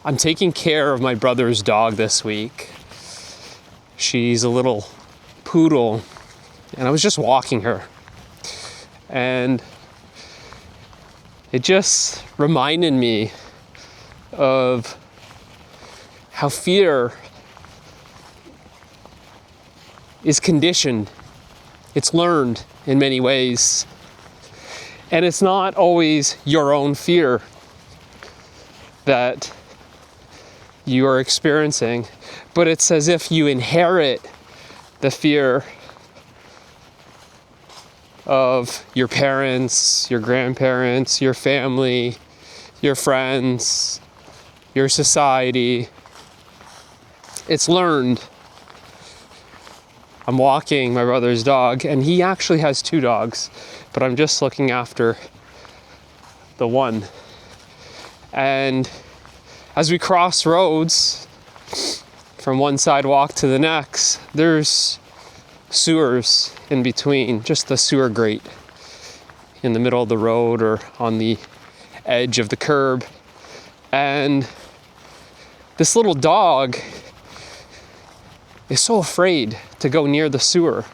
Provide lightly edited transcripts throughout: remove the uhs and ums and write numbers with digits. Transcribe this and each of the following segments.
I'm taking care of my brother's dog this week. She's a little poodle, and I was just walking her. And it just reminded me of how fear is conditioned. It's learned in many ways. And it's not always your own fear that you are experiencing, but it's as if you inherit the fear of your parents, your grandparents, your family, your friends, your society. It's learned. I'm walking my brother's dog, and he actually has 2 dogs, but I'm just looking after the one. And as we cross roads from one sidewalk to the next, there's sewers in between, just the sewer grate in the middle of the road or on the edge of the curb. And this little dog is so afraid to go near the sewer.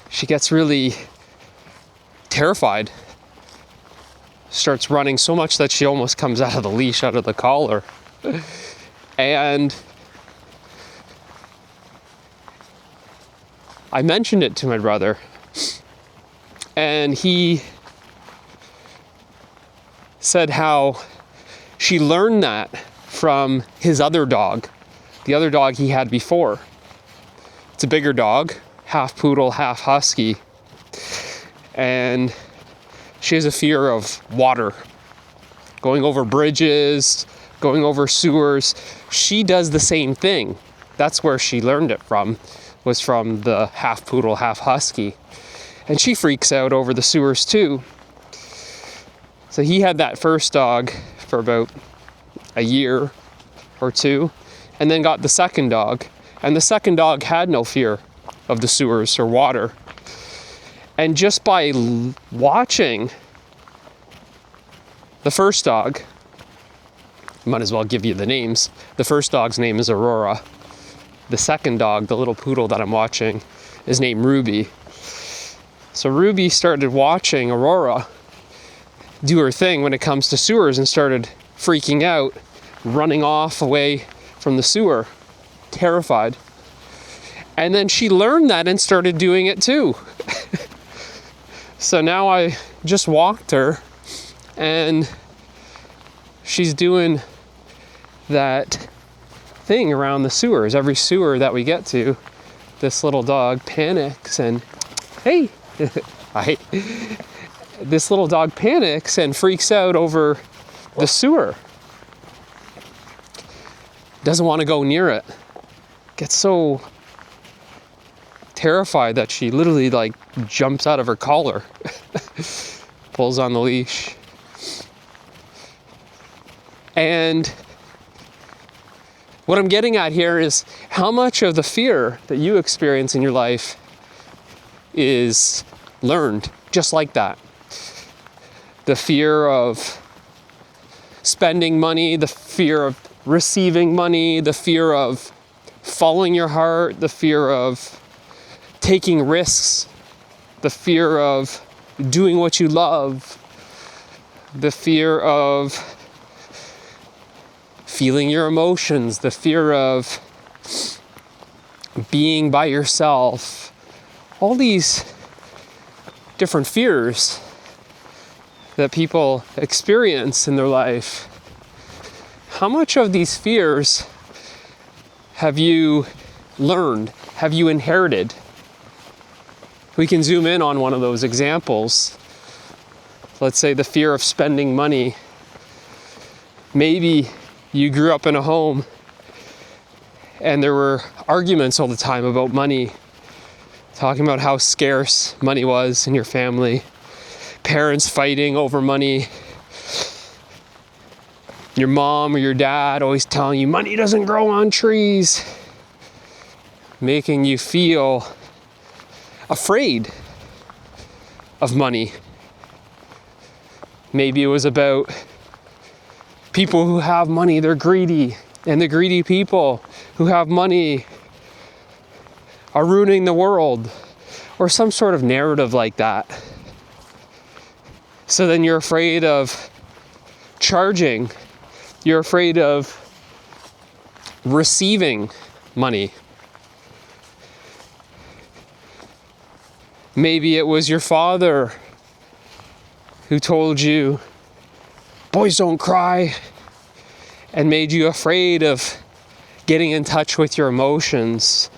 She gets really terrified, starts running so much that she almost comes out of the leash, out of the collar. And I mentioned it to my brother, and he said how she learned that from his other dog, the other dog he had before. It's a bigger dog, half poodle, half husky, and she has a fear of water, going over bridges, going over sewers. She does the same thing. That's where she learned it from, was from the half poodle, half husky. And she freaks out over the sewers too. So he had that first dog for about a year or 2, and then got the second dog. And the second dog had no fear of the sewers or water. And just by watching the first dog, might as well give you the names. The first dog's name is Aurora. The second dog, the little poodle that I'm watching, is named Ruby. So Ruby started watching Aurora do her thing when it comes to sewers and started freaking out, running off away from the sewer, terrified. And then she learned that and started doing it too. So now I just walked her, and she's doing that thing around the sewers. Every sewer that we get to, this little dog panics and, hey, this little dog panics and freaks out over the sewer. Doesn't want to go near it. Gets so terrified that she literally jumps out of her collar, pulls on the leash. And what I'm getting at here is how much of the fear that you experience in your life is learned just like that. The fear of spending money, the fear of receiving money, the fear of following your heart, the fear of taking risks, the fear of doing what you love, the fear of feeling your emotions, the fear of being by yourself. All these different fears that people experience in their life. How much of these fears have you learned? Have you inherited? We can zoom in on one of those examples. Let's say the fear of spending money. Maybe you grew up in a home and there were arguments all the time about money, talking about how scarce money was in your family, parents fighting over money, your mom or your dad always telling you money doesn't grow on trees, making you feel afraid of money. Maybe it was about People who have money, they're greedy. And the greedy people who have money are ruining the world. Or some sort of narrative like that. So then you're afraid of charging. You're afraid of receiving money. Maybe it was your father who told you, boys don't cry, and made you afraid of getting in touch with your emotions.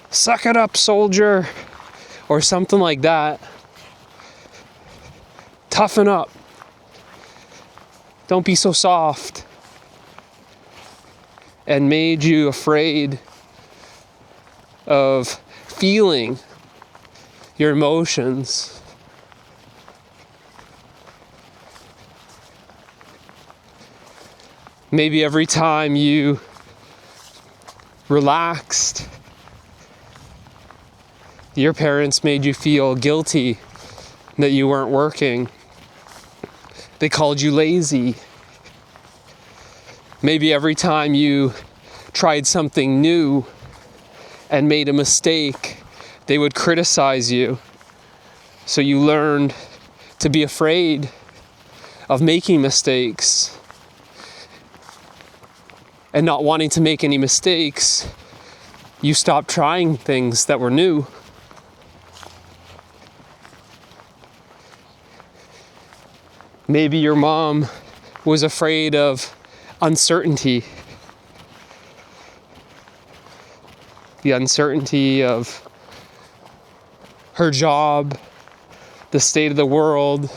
Suck it up, soldier, or something like that. Toughen up. Don't be so soft. And made you afraid of feeling your emotions. Maybe every time you relaxed, your parents made you feel guilty that you weren't working. They called you lazy. Maybe every time you tried something new and made a mistake, they would criticize you. So you learned to be afraid of making mistakes. And not wanting to make any mistakes, you stopped trying things that were new. Maybe your mom was afraid of uncertainty. The uncertainty of her job, the state of the world,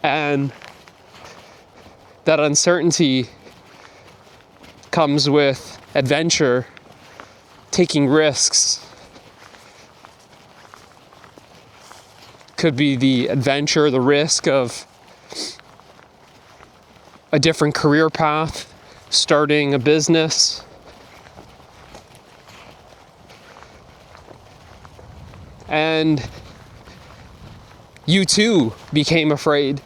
and that uncertainty comes with adventure, taking risks. Could be the adventure, the risk of a different career path, starting a business. And you too became afraid.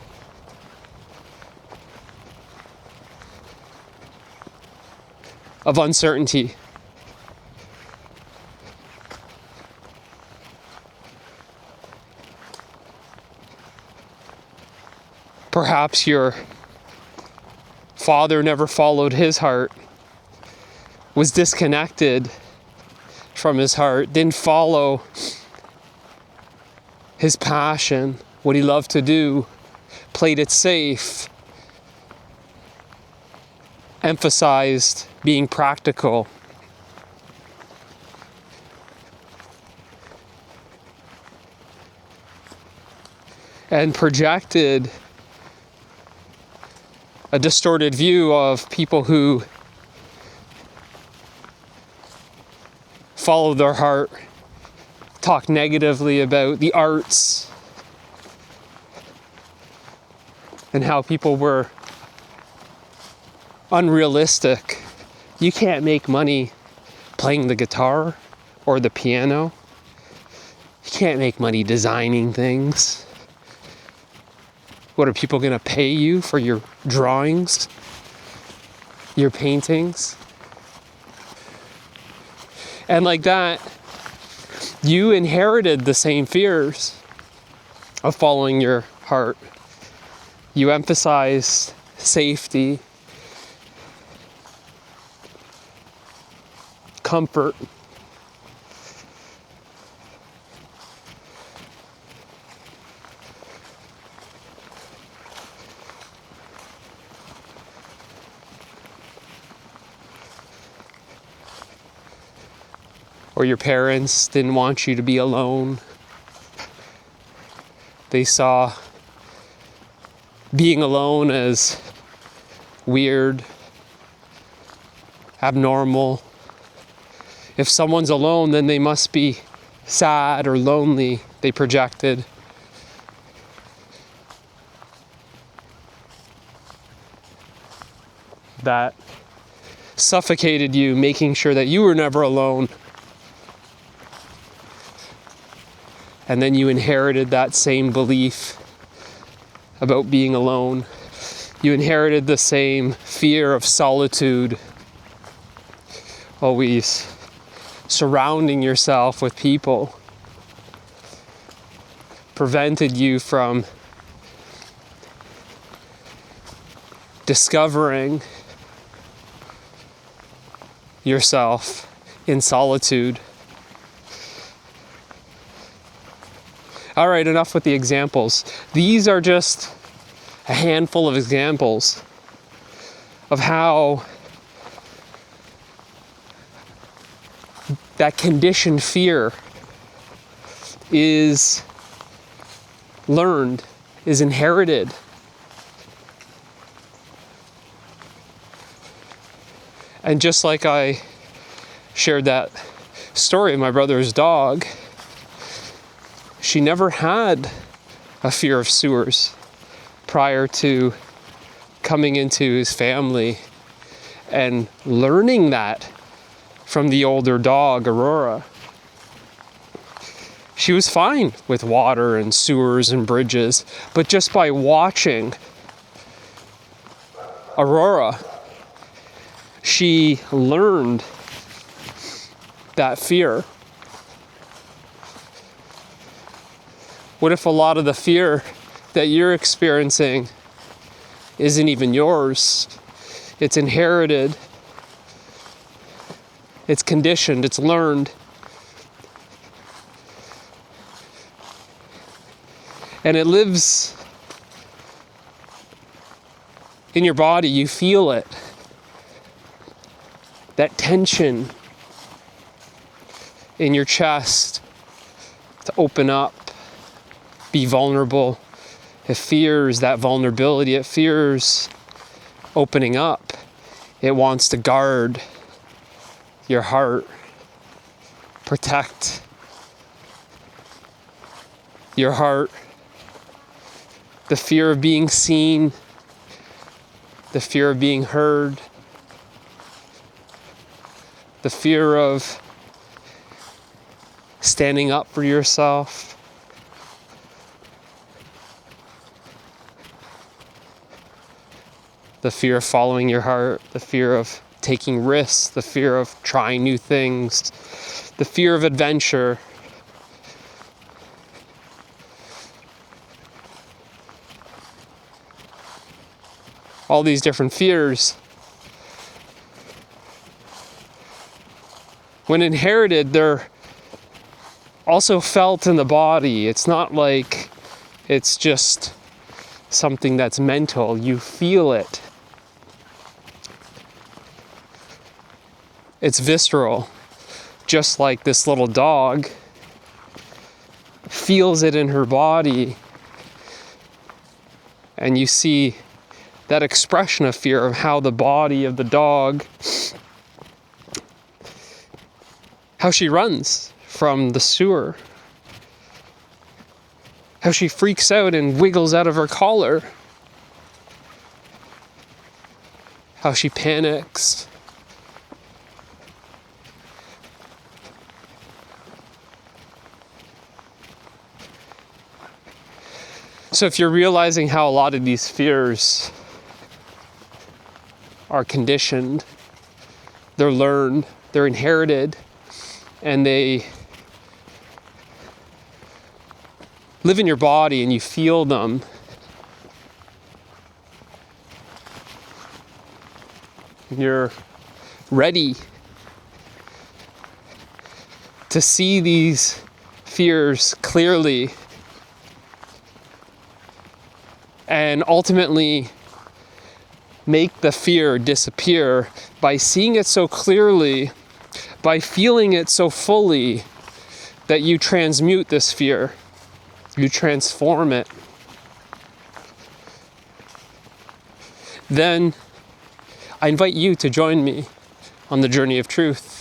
Of uncertainty. Perhaps your father never followed his heart, was disconnected from his heart, didn't follow his passion, what he loved to do, played it safe, emphasized being practical. And projected a distorted view of people who follow their heart, talk negatively about the arts, and how people were unrealistic. You can't make money playing the guitar or the piano. You can't make money designing things. What are people going to pay you for your drawings, your paintings? And like that, you inherited the same fears of following your heart. You emphasized safety, comfort. Or your parents didn't want you to be alone. They saw being alone as weird, abnormal. If someone's alone, then they must be sad or lonely, they projected. That suffocated you, making sure that you were never alone. And then you inherited that same belief about being alone. You inherited the same fear of solitude, always surrounding yourself with people, prevented you from discovering yourself in solitude. All right, enough with the examples. These are just a handful of examples of how that conditioned fear is learned, is inherited. And just like I shared that story of my brother's dog, she never had a fear of sewers prior to coming into his family and learning that from the older dog, Aurora. She was fine with water and sewers and bridges, but just by watching Aurora, she learned that fear. What if a lot of the fear that you're experiencing isn't even yours? It's inherited, it's conditioned, it's learned. And it lives in your body, you feel it. That tension in your chest to open up, be vulnerable. It fears that vulnerability. It fears opening up. It wants to guard your heart, protect your heart. The fear of being seen, the fear of being heard, the fear of standing up for yourself. The fear of following your heart, the fear of taking risks, the fear of trying new things, the fear of adventure. All these different fears, when inherited, they're also felt in the body. It's not like it's just something that's mental. You feel it. It's visceral, just like this little dog feels it in her body. And you see that expression of fear of how the body of the dog, how she runs from the sewer, how she freaks out and wiggles out of her collar, how she panics. So if you're realizing how a lot of these fears are conditioned, they're learned, they're inherited, and they live in your body and you feel them, you're ready to see these fears clearly and ultimately make the fear disappear by seeing it so clearly, by feeling it so fully, that you transmute this fear, you transform it. Then I invite you to join me on the journey of truth.